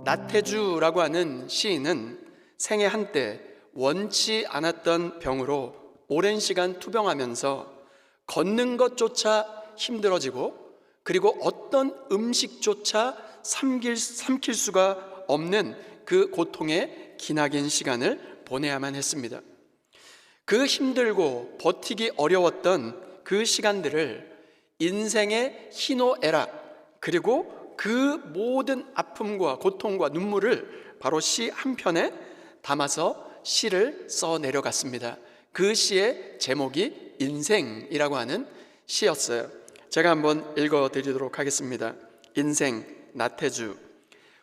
나태주라고 하는 시인은 생애 한때 원치 않았던 병으로 오랜 시간 투병하면서 걷는 것조차 힘들어지고, 그리고 어떤 음식조차 삼킬 수가 없는 그 고통의 기나긴 시간을 보내야만 했습니다. 그 힘들고 버티기 어려웠던 그 시간들을 인생의 희노애락, 그리고 그 모든 아픔과 고통과 눈물을 바로 시 한 편에 담아서 시를 써 내려갔습니다. 그 시의 제목이 인생이라고 하는 시였어요. 제가 한번 읽어드리도록 하겠습니다. 인생, 나태주.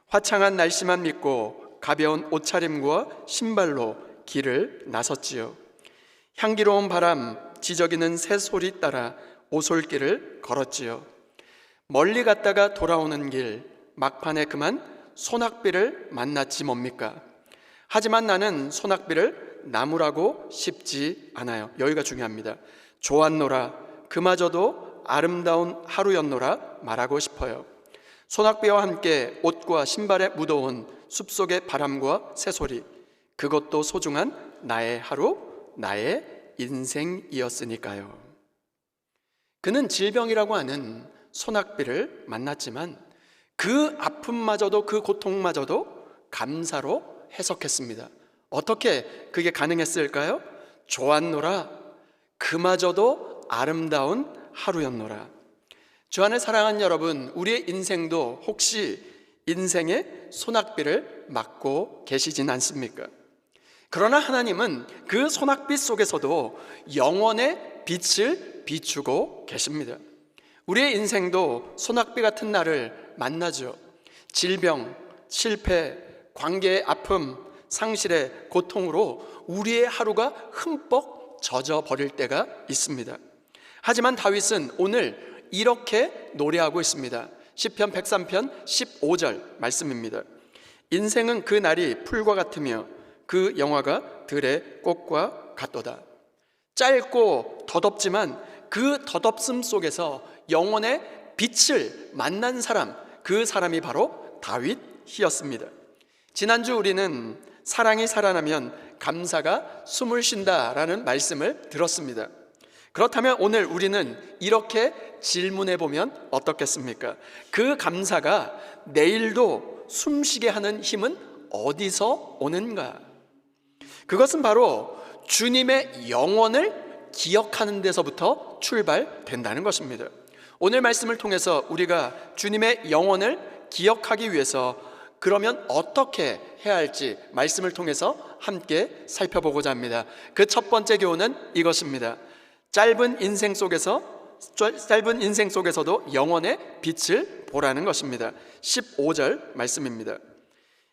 화창한 날씨만 믿고 가벼운 옷차림과 신발로 길을 나섰지요. 향기로운 바람, 지저귀는 새소리 따라 오솔길을 걸었지요. 멀리 갔다가 돌아오는 길, 막판에 그만 소낙비를 만났지 뭡니까? 하지만 나는 소낙비를 나무라고 싶지 않아요. 여기가 중요합니다. 좋았노라, 그마저도 아름다운 하루였노라 말하고 싶어요. 소낙비와 함께 옷과 신발에 묻어온 숲속의 바람과 새소리, 그것도 소중한 나의 하루, 나의 인생이었으니까요. 그는 질병이라고 하는 소낙비를 만났지만 그 아픔마저도, 그 고통마저도 감사로 해석했습니다. 어떻게 그게 가능했을까요? 좋았노라, 그마저도 아름다운 하루였노라. 주 안에 사랑하는 여러분, 우리의 인생도 혹시 인생의 소낙비를 맞고 계시진 않습니까? 그러나 하나님은 그 소낙비 속에서도 영원의 빛을 비추고 계십니다. 우리의 인생도 소낙비 같은 날을 만나죠. 질병, 실패, 관계의 아픔, 상실의 고통으로 우리의 하루가 흠뻑 젖어버릴 때가 있습니다. 하지만 다윗은 오늘 이렇게 노래하고 있습니다. 시편 103편 15절 말씀입니다. 인생은 그 날이 풀과 같으며 그 영화가 들의 꽃과 같도다. 짧고 덧없지만 그 덧없음 속에서 영혼의 빛을 만난 사람, 그 사람이 바로 다윗이었습니다. 지난주 우리는 사랑이 살아나면 감사가 숨을 쉰다라는 말씀을 들었습니다. 그렇다면 오늘 우리는 이렇게 질문해 보면 어떻겠습니까? 그 감사가 내일도 숨쉬게 하는 힘은 어디서 오는가? 그것은 바로 주님의 영원을 기억하는 데서부터 출발된다는 것입니다. 오늘 말씀을 통해서 우리가 주님의 영원을 기억하기 위해서 그러면 어떻게 해야 할지 말씀을 통해서 함께 살펴보고자 합니다. 그 첫 번째 교훈은 이것입니다. 짧은 인생 속에서도 영원의 빛을 보라는 것입니다. 15절 말씀입니다.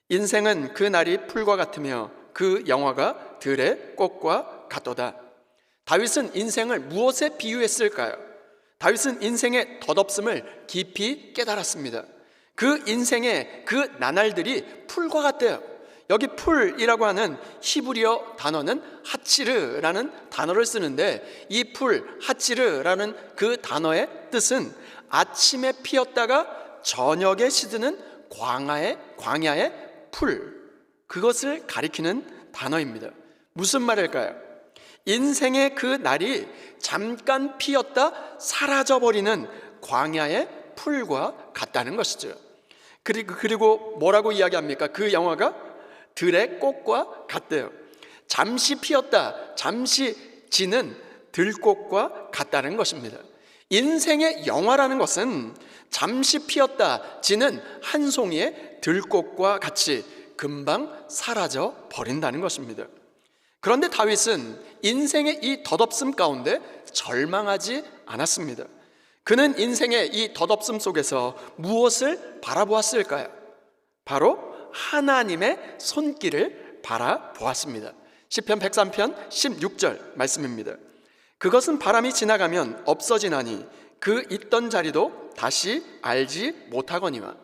인생은 그 날이 풀과 같으며 그 영화가 들의 꽃과 같도다. 다윗은 인생을 무엇에 비유했을까요? 다윗은 인생의 덧없음을 깊이 깨달았습니다. 그 인생의 그 나날들이 풀과 같대요. 여기 풀이라고 하는 히브리어 단어는 하치르라는 단어를 쓰는데, 이 풀, 하치르라는 그 단어의 뜻은 아침에 피었다가 저녁에 시드는 광야의 풀, 그것을 가리키는 단어입니다. 무슨 말일까요? 인생의 그 날이 잠깐 피었다 사라져버리는 광야의 풀과 같다는 것이죠. 그리고 뭐라고 이야기합니까? 그 영화가 들의 꽃과 같대요. 잠시 피었다 잠시 지는 들꽃과 같다는 것입니다. 인생의 영화라는 것은 잠시 피었다 지는 한 송이의 들꽃과 같이 금방 사라져 버린다는 것입니다. 그런데 다윗은 인생의 이 덧없음 가운데 절망하지 않았습니다. 그는 인생의 이 덧없음 속에서 무엇을 바라보았을까요? 바로 하나님의 손길을 바라보았습니다. 시편 103편 16절 말씀입니다. 그것은 바람이 지나가면 없어지나니 그 있던 자리도 다시 알지 못하거니와.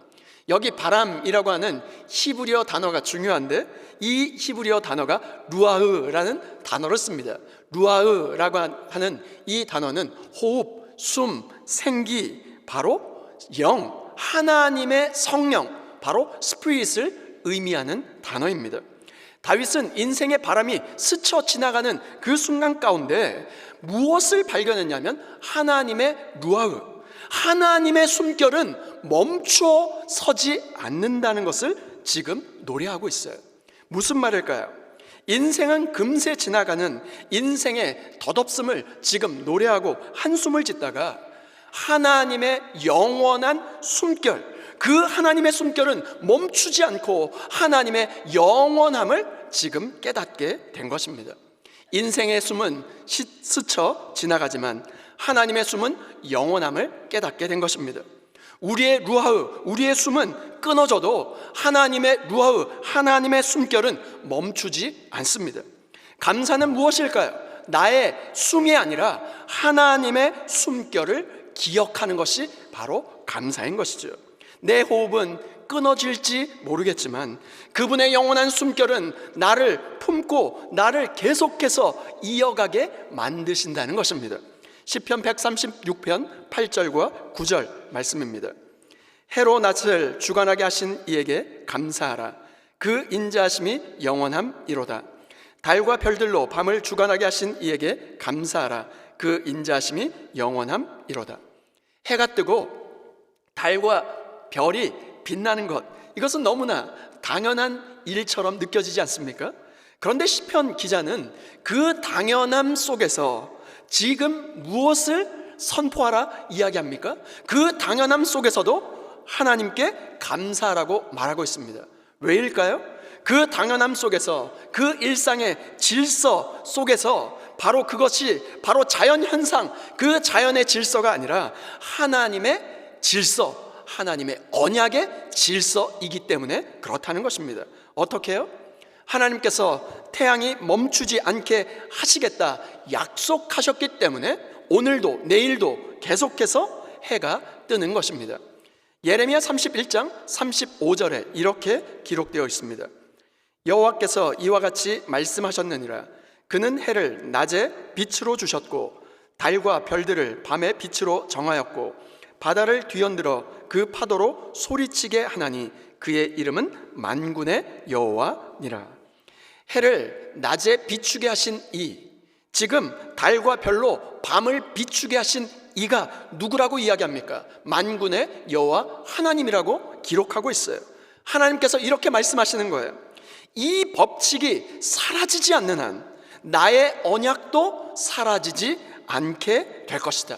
여기 바람이라고 하는 히브리어 단어가 중요한데, 이 히브리어 단어가 루아흐라는 단어를 씁니다. 루아흐라고 하는 이 단어는 호흡, 숨, 생기, 바로 영, 하나님의 성령, 바로 스피릿을 의미하는 단어입니다. 다윗은 인생의 바람이 스쳐 지나가는 그 순간 가운데 무엇을 발견했냐면 하나님의 루아흐, 하나님의 숨결은 멈춰 서지 않는다는 것을 지금 노래하고 있어요. 무슨 말일까요? 인생은 금세 지나가는 인생의 덧없음을 지금 노래하고 한숨을 짓다가 하나님의 영원한 숨결, 그 하나님의 숨결은 멈추지 않고 하나님의 영원함을 지금 깨닫게 된 것입니다. 인생의 숨은 스쳐 지나가지만 하나님의 숨은 영원함을 깨닫게 된 것입니다. 우리의 루아흐, 우리의 숨은 끊어져도 하나님의 루아흐, 하나님의 숨결은 멈추지 않습니다. 감사는 무엇일까요? 나의 숨이 아니라 하나님의 숨결을 기억하는 것이 바로 감사인 것이죠. 내 호흡은 끊어질지 모르겠지만 그분의 영원한 숨결은 나를 품고 나를 계속해서 이어가게 만드신다는 것입니다. 시편 136편 8절과 9절 말씀입니다. 해로 낯을 주관하게 하신 이에게 감사하라. 그 인자하심이 영원함이로다. 달과 별들로 밤을 주관하게 하신 이에게 감사하라. 그 인자하심이 영원함이로다. 해가 뜨고 달과 별이 빛나는 것, 이것은 너무나 당연한 일처럼 느껴지지 않습니까? 그런데 시편 기자는 그 당연함 속에서 지금 무엇을 선포하라 이야기합니까? 그 당연함 속에서도 하나님께 감사하라고 말하고 있습니다. 왜일까요? 그 당연함 속에서, 그 일상의 질서 속에서 바로 그것이 바로 자연현상, 그 자연의 질서가 아니라 하나님의 질서, 하나님의 언약의 질서이기 때문에 그렇다는 것입니다. 어떻게 해요? 하나님께서 태양이 멈추지 않게 하시겠다 약속하셨기 때문에 오늘도 내일도 계속해서 해가 뜨는 것입니다. 예레미야 31장 35절에 이렇게 기록되어 있습니다. 여호와께서 이와 같이 말씀하셨느니라. 그는 해를 낮에 빛으로 주셨고 달과 별들을 밤에 빛으로 정하였고 바다를 뒤흔들어 그 파도로 소리치게 하나니 그의 이름은 만군의 여호와니라. 해를 낮에 비추게 하신 이, 지금 달과 별로 밤을 비추게 하신 이가 누구라고 이야기합니까? 만군의 여호와 하나님이라고 기록하고 있어요. 하나님께서 이렇게 말씀하시는 거예요. 이 법칙이 사라지지 않는 한 나의 언약도 사라지지 않게 될 것이다.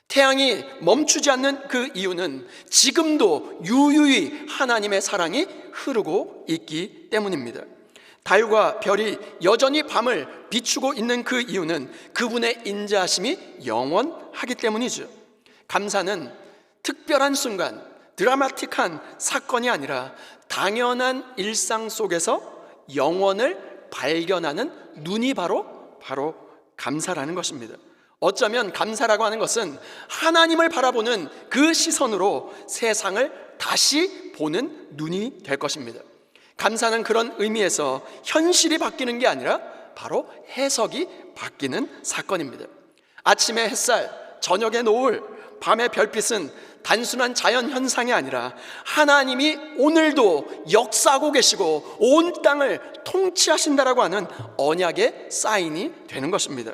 태양이 멈추지 않는 그 이유는 지금도 유유히 하나님의 사랑이 흐르고 있기 때문입니다. 달과 별이 여전히 밤을 비추고 있는 그 이유는 그분의 인자하심이 영원하기 때문이죠. 감사는 특별한 순간, 드라마틱한 사건이 아니라 당연한 일상 속에서 영원을 발견하는 눈이 바로 감사라는 것입니다. 어쩌면 감사라고 하는 것은 하나님을 바라보는 그 시선으로 세상을 다시 보는 눈이 될 것입니다. 감사는 그런 의미에서 현실이 바뀌는 게 아니라 바로 해석이 바뀌는 사건입니다. 아침의 햇살, 저녁의 노을, 밤의 별빛은 단순한 자연 현상이 아니라 하나님이 오늘도 역사하고 계시고 온 땅을 통치하신다라고 하는 언약의 사인이 되는 것입니다.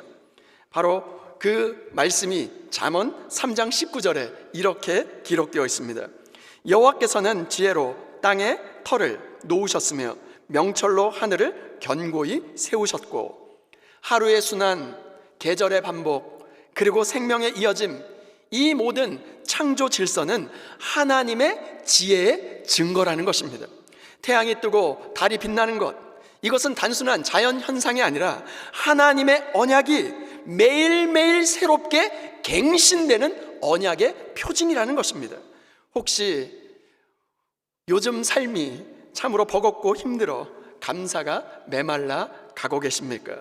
바로 그 말씀이 잠언 3장 19절에 이렇게 기록되어 있습니다. 여호와께서는 지혜로 땅에 터를 놓으셨으며 명철로 하늘을 견고히 세우셨고 하루의 순환, 계절의 반복, 그리고 생명의 이어짐, 이 모든 창조 질서는 하나님의 지혜의 증거라는 것입니다. 태양이 뜨고 달이 빛나는 것, 이것은 단순한 자연 현상이 아니라 하나님의 언약이 매일매일 새롭게 갱신되는 언약의 표징이라는 것입니다. 혹시 요즘 삶이 참으로 버겁고 힘들어 감사가 메말라 가고 계십니까?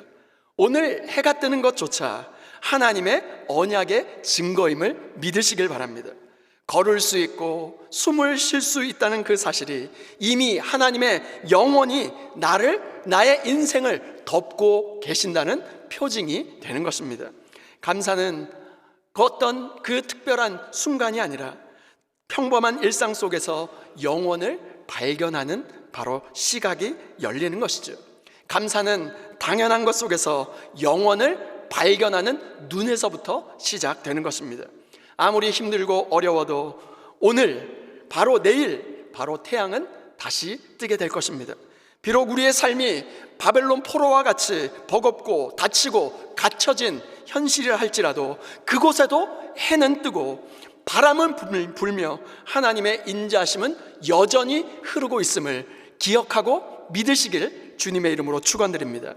오늘 해가 뜨는 것조차 하나님의 언약의 증거임을 믿으시길 바랍니다. 걸을 수 있고 숨을 쉴 수 있다는 그 사실이 이미 하나님의 영원히 나의 인생을 덮고 계신다는 표징이 되는 것입니다. 감사는 어떤 그 특별한 순간이 아니라 평범한 일상 속에서 영원을 발견하는 바로 시각이 열리는 것이죠. 감사는 당연한 것 속에서 영원을 발견하는 눈에서부터 시작되는 것입니다. 아무리 힘들고 어려워도 오늘, 바로 내일, 바로 태양은 다시 뜨게 될 것입니다. 비록 우리의 삶이 바벨론 포로와 같이 버겁고 다치고 갇혀진 현실이라 할지라도 그곳에도 해는 뜨고 바람은 불며 하나님의 인자하심은 여전히 흐르고 있음을 기억하고 믿으시길 주님의 이름으로 축원드립니다.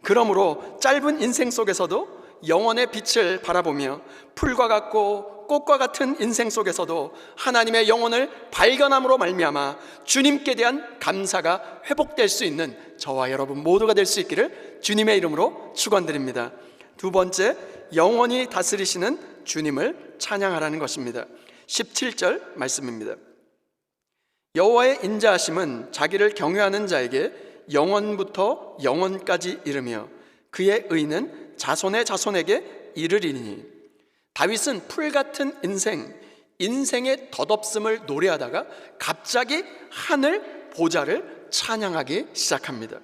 그러므로 짧은 인생 속에서도 영원의 빛을 바라보며 풀과 같고 꽃과 같은 인생 속에서도 하나님의 영혼을 발견함으로 말미암아 주님께 대한 감사가 회복될 수 있는 저와 여러분 모두가 될 수 있기를 주님의 이름으로 축원드립니다. 두 번째, 영원히 다스리시는 주님을 찬양하라는 것입니다. 17절 말씀입니다. 여호와의 인자하심은 자기를 경외하는 자에게 영원부터 영원까지 이르며 그의 의는 자손의 자손에게 이르리니. 다윗은 풀 같은 인생의 덧없음을 노래하다가 갑자기 하늘 보좌를 찬양하기 시작합니다.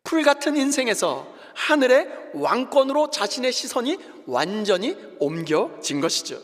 풀 같은 인생에서 하늘의 왕권으로 자신의 시선이 완전히 옮겨진 것이죠.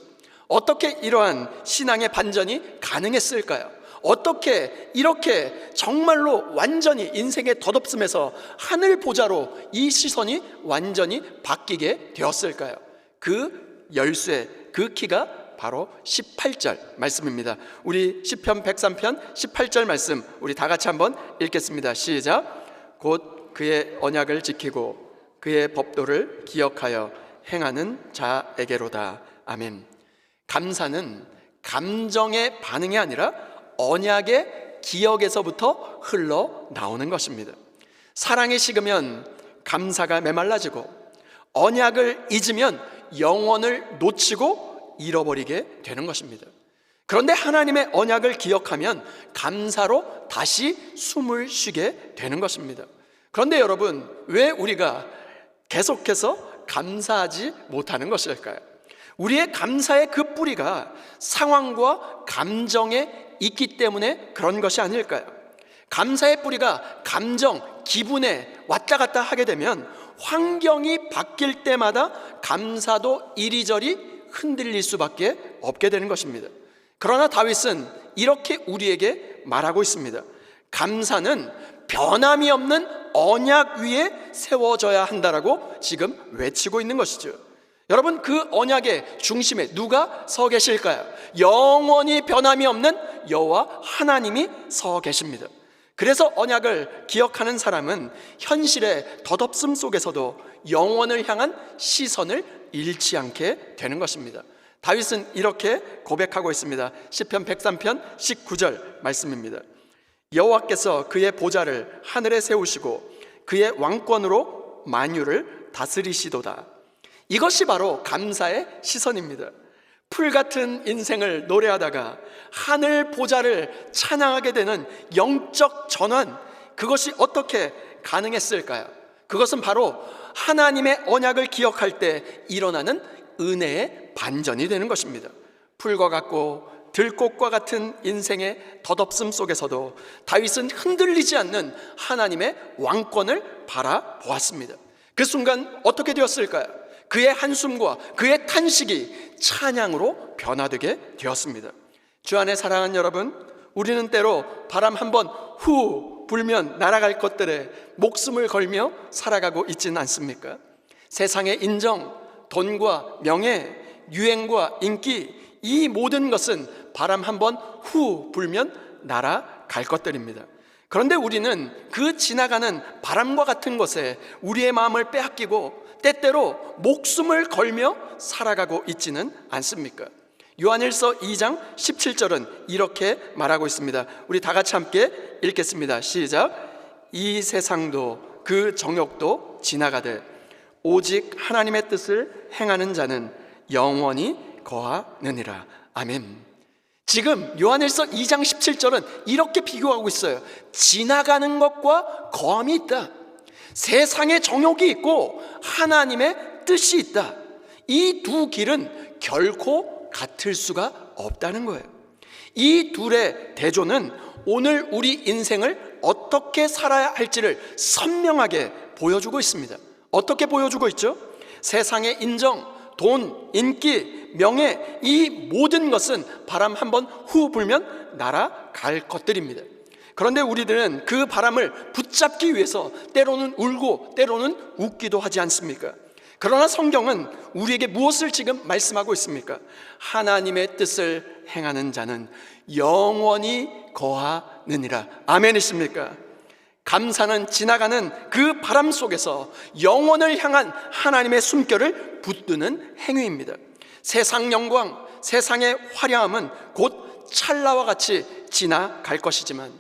어떻게 이러한 신앙의 반전이 가능했을까요? 어떻게 이렇게 정말로 완전히 인생의 덧없음에서 하늘 보좌로 이 시선이 완전히 바뀌게 되었을까요? 그 열쇠, 그 키가 바로 18절 말씀입니다. 우리 시편 103편 18절 말씀 우리 다 같이 한번 읽겠습니다. 시작. 곧 그의 언약을 지키고 그의 법도를 기억하여 행하는 자에게로다. 아멘. 감사는 감정의 반응이 아니라 언약의 기억에서부터 흘러나오는 것입니다. 사랑이 식으면 감사가 메말라지고 언약을 잊으면 영혼을 놓치고 잃어버리게 되는 것입니다. 그런데 하나님의 언약을 기억하면 감사로 다시 숨을 쉬게 되는 것입니다. 그런데 여러분, 왜 우리가 계속해서 감사하지 못하는 것일까요? 우리의 감사의 그 뿌리가 상황과 감정에 있기 때문에 그런 것이 아닐까요? 감사의 뿌리가 감정, 기분에 왔다 갔다 하게 되면 환경이 바뀔 때마다 감사도 이리저리 흔들릴 수밖에 없게 되는 것입니다. 그러나 다윗은 이렇게 우리에게 말하고 있습니다. 감사는 변함이 없는 언약 위에 세워져야 한다라고 지금 외치고 있는 것이죠. 여러분, 그 언약의 중심에 누가 서 계실까요? 영원히 변함이 없는 여호와 하나님이 서 계십니다. 그래서 언약을 기억하는 사람은 현실의 덧없음 속에서도 영원을 향한 시선을 잃지 않게 되는 것입니다. 다윗은 이렇게 고백하고 있습니다. 시편 103편 19절 말씀입니다. 여호와께서 그의 보좌를 하늘에 세우시고 그의 왕권으로 만유를 다스리시도다. 이것이 바로 감사의 시선입니다. 풀 같은 인생을 노래하다가 하늘 보좌를 찬양하게 되는 영적 전환, 그것이 어떻게 가능했을까요? 그것은 바로 하나님의 언약을 기억할 때 일어나는 은혜의 반전이 되는 것입니다. 풀과 같고 들꽃과 같은 인생의 덧없음 속에서도 다윗은 흔들리지 않는 하나님의 왕권을 바라보았습니다. 그 순간 어떻게 되었을까요? 그의 한숨과 그의 탄식이 찬양으로 변화되게 되었습니다. 주 안에 사랑하는 여러분, 우리는 때로 바람 한번 후 불면 날아갈 것들에 목숨을 걸며 살아가고 있지는 않습니까? 세상의 인정, 돈과 명예, 유행과 인기, 이 모든 것은 바람 한번 후 불면 날아갈 것들입니다. 그런데 우리는 그 지나가는 바람과 같은 것에 우리의 마음을 빼앗기고 때때로 목숨을 걸며 살아가고 있지는 않습니까? 요한일서 2장 17절은 이렇게 말하고 있습니다. 우리 다 같이 함께 읽겠습니다. 시작. 이 세상도 그 정욕도 지나가되 오직 하나님의 뜻을 행하는 자는 영원히 거하느니라. 아멘. 지금 요한일서 2장 17절은 이렇게 비교하고 있어요. 지나가는 것과 거함이 있다. 세상의 정욕이 있고 하나님의 뜻이 있다. 이 두 길은 결코 같을 수가 없다는 거예요. 이 둘의 대조는 오늘 우리 인생을 어떻게 살아야 할지를 선명하게 보여주고 있습니다. 어떻게 보여주고 있죠? 세상의 인정, 돈, 인기, 명예, 이 모든 것은 바람 한번 후 불면 날아갈 것들입니다. 그런데 우리들은 그 바람을 붙잡기 위해서 때로는 울고 때로는 웃기도 하지 않습니까? 그러나 성경은 우리에게 무엇을 지금 말씀하고 있습니까? 하나님의 뜻을 행하는 자는 영원히 거하느니라. 아멘이십니까? 감사는 지나가는 그 바람 속에서 영원을 향한 하나님의 숨결을 붙드는 행위입니다. 세상 영광, 세상의 화려함은 곧 찰나와 같이 지나갈 것이지만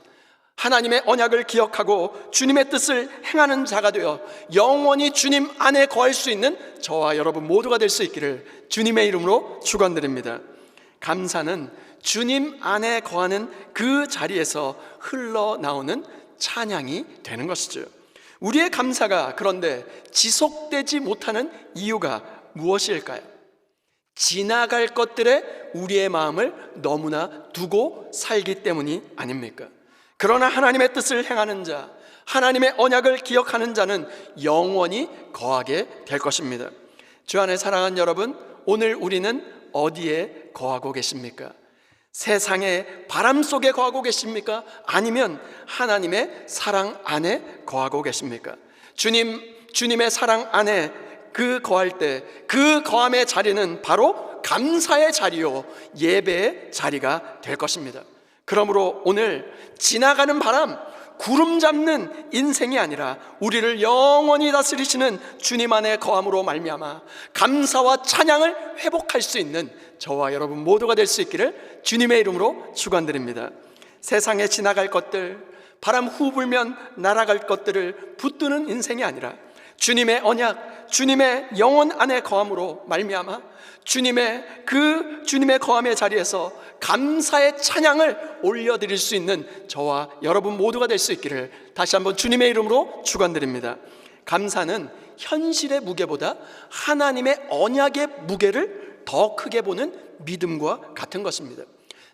하나님의 언약을 기억하고 주님의 뜻을 행하는 자가 되어 영원히 주님 안에 거할 수 있는 저와 여러분 모두가 될 수 있기를 주님의 이름으로 축원드립니다. 감사는 주님 안에 거하는 그 자리에서 흘러나오는 찬양이 되는 것이죠. 우리의 감사가 그런데 지속되지 못하는 이유가 무엇일까요? 지나갈 것들에 우리의 마음을 너무나 두고 살기 때문이 아닙니까? 그러나 하나님의 뜻을 행하는 자, 하나님의 언약을 기억하는 자는 영원히 거하게 될 것입니다. 주 안에 사랑하는 여러분, 오늘 우리는 어디에 거하고 계십니까? 세상의 바람 속에 거하고 계십니까? 아니면 하나님의 사랑 안에 거하고 계십니까? 주님의 사랑 안에 그 거할 때 그 거함의 자리는 바로 감사의 자리요 예배의 자리가 될 것입니다. 그러므로 오늘 지나가는 바람, 구름 잡는 인생이 아니라 우리를 영원히 다스리시는 주님 안에 거함으로 말미암아 감사와 찬양을 회복할 수 있는 저와 여러분 모두가 될 수 있기를 주님의 이름으로 축원드립니다. 세상에 지나갈 것들, 바람 후 불면 날아갈 것들을 붙드는 인생이 아니라 주님의 언약, 주님의 영원 안에 거함으로 말미암아 주님의 거함의 자리에서 감사의 찬양을 올려드릴 수 있는 저와 여러분 모두가 될 수 있기를 다시 한번 주님의 이름으로 축원드립니다. 감사는 현실의 무게보다 하나님의 언약의 무게를 더 크게 보는 믿음과 같은 것입니다.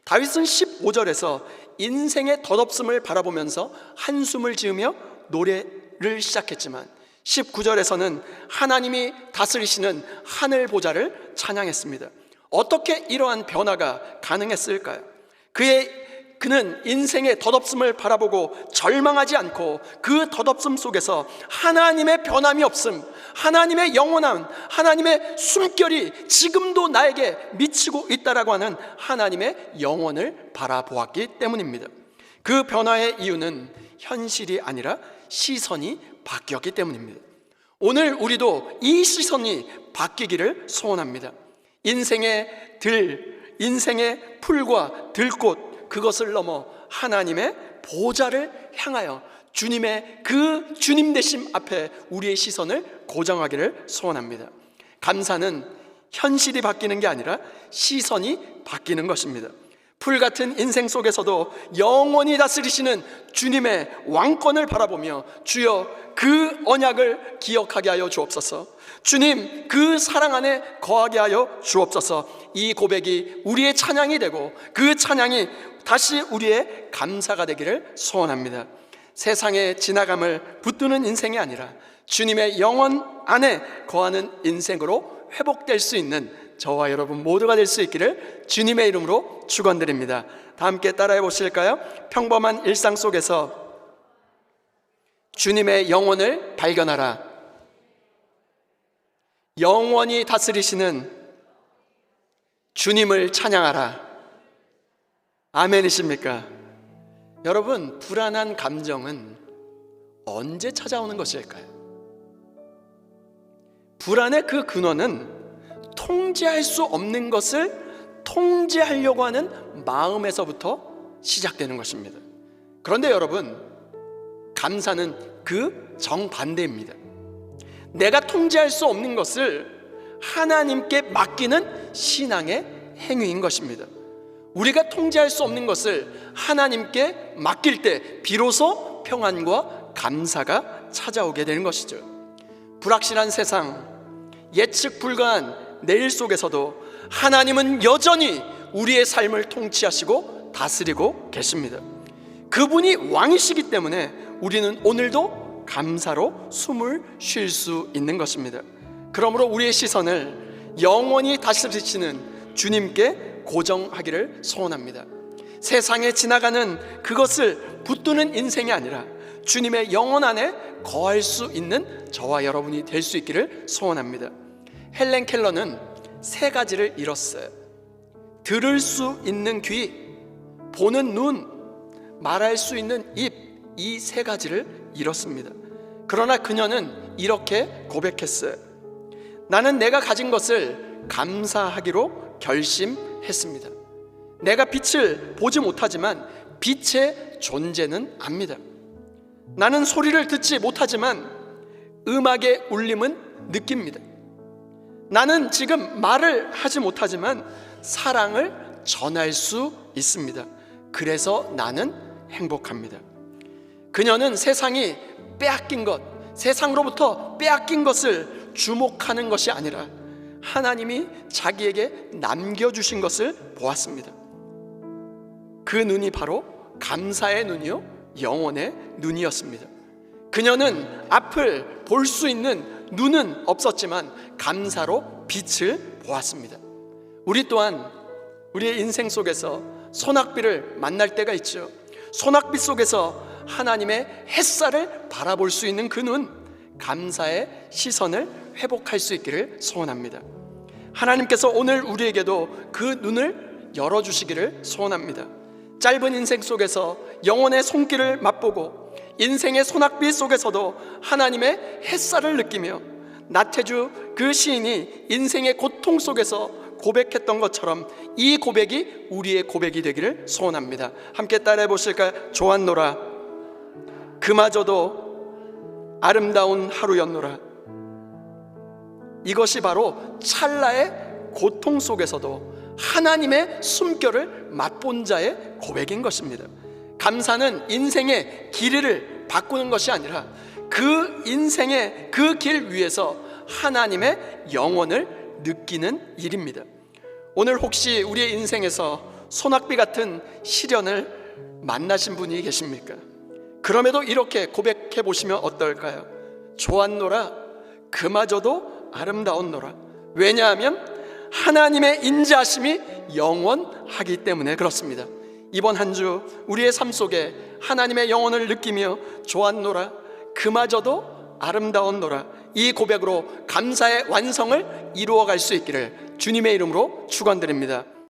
다윗은 15절에서 인생의 덧없음을 바라보면서 한숨을 지으며 노래를 시작했지만 19절에서는 하나님이 다스리시는 하늘 보좌를 찬양했습니다. 어떻게 이러한 변화가 가능했을까요? 그는 인생의 덧없음을 바라보고 절망하지 않고 그 덧없음 속에서 하나님의 변함이 없음, 하나님의 영원함, 하나님의 숨결이 지금도 나에게 미치고 있다라고 하는 하나님의 영원을 바라보았기 때문입니다. 그 변화의 이유는 현실이 아니라 시선이 바뀌었기 때문입니다. 오늘 우리도 이 시선이 바뀌기를 소원합니다. 인생의 풀과 들꽃, 그것을 넘어 하나님의 보좌를 향하여 주님 되심 앞에 우리의 시선을 고정하기를 소원합니다. 감사는 현실이 바뀌는 게 아니라 시선이 바뀌는 것입니다. 풀 같은 인생 속에서도 영원히 다스리시는 주님의 왕권을 바라보며 주여 그 언약을 기억하게 하여 주옵소서, 주님 그 사랑 안에 거하게 하여 주옵소서. 이 고백이 우리의 찬양이 되고 그 찬양이 다시 우리의 감사가 되기를 소원합니다. 세상의 지나감을 붙드는 인생이 아니라 주님의 영원 안에 거하는 인생으로 회복될 수 있는 저와 여러분 모두가 될 수 있기를 주님의 이름으로 축원드립니다. 다 함께 따라해 보실까요? 평범한 일상 속에서 주님의 영혼을 발견하라. 영원히 다스리시는 주님을 찬양하라. 아멘이십니까? 여러분, 불안한 감정은 언제 찾아오는 것일까요? 불안의 그 근원은 통제할 수 없는 것을 통제하려고 하는 마음에서부터 시작되는 것입니다. 그런데 여러분, 감사는 그 정반대입니다. 내가 통제할 수 없는 것을 하나님께 맡기는 신앙의 행위인 것입니다. 우리가 통제할 수 없는 것을 하나님께 맡길 때 비로소 평안과 감사가 찾아오게 되는 것이죠. 불확실한 세상, 예측 불가한 내일 속에서도 하나님은 여전히 우리의 삶을 통치하시고 다스리고 계십니다. 그분이 왕이시기 때문에 우리는 오늘도 감사로 숨을 쉴 수 있는 것입니다. 그러므로 우리의 시선을 영원히 다스리시는 주님께 고정하기를 소원합니다. 세상에 지나가는 그것을 붙드는 인생이 아니라 주님의 영혼 안에 거할 수 있는 저와 여러분이 될 수 있기를 소원합니다. 헬렌 켈러는 세 가지를 잃었어요. 들을 수 있는 귀, 보는 눈, 말할 수 있는 입, 이 세 가지를 잃었습니다. 그러나 그녀는 이렇게 고백했어요. 나는 내가 가진 것을 감사하기로 결심했습니다. 내가 빛을 보지 못하지만 빛의 존재는 압니다. 나는 소리를 듣지 못하지만 음악의 울림은 느낍니다. 나는 지금 말을 하지 못하지만 사랑을 전할 수 있습니다. 그래서 나는 행복합니다. 그녀는 세상이 빼앗긴 것, 세상으로부터 빼앗긴 것을 주목하는 것이 아니라 하나님이 자기에게 남겨주신 것을 보았습니다. 그 눈이 바로 감사의 눈이요, 영혼의 눈이었습니다. 그녀는 앞을 볼 수 있는 눈은 없었지만 감사로 빛을 보았습니다. 우리 또한 우리의 인생 속에서 소낙비를 만날 때가 있죠. 소낙비 속에서 하나님의 햇살을 바라볼 수 있는 그 눈, 감사의 시선을 회복할 수 있기를 소원합니다. 하나님께서 오늘 우리에게도 그 눈을 열어주시기를 소원합니다. 짧은 인생 속에서 영혼의 손길을 맛보고 인생의 소낙비 속에서도 하나님의 햇살을 느끼며 나태주 그 시인이 인생의 고통 속에서 고백했던 것처럼 이 고백이 우리의 고백이 되기를 소원합니다. 함께 따라해 보실까요? 좋았노라, 그마저도 아름다운 하루였노라. 이것이 바로 찰나의 고통 속에서도 하나님의 숨결을 맛본 자의 고백인 것입니다. 감사는 인생의 길이를 바꾸는 것이 아니라 그 인생의 그 길 위에서 하나님의 영원을 느끼는 일입니다. 오늘 혹시 우리의 인생에서 소낙비 같은 시련을 만나신 분이 계십니까? 그럼에도 이렇게 고백해 보시면 어떨까요? 좋았노라, 그마저도 아름다웠노라. 왜냐하면 하나님의 인자하심이 영원하기 때문에 그렇습니다. 이번 한 주 우리의 삶 속에 하나님의 영혼을 느끼며 좋았노라, 그마저도 아름다웠노라, 이 고백으로 감사의 완성을 이루어갈 수 있기를 주님의 이름으로 축원드립니다.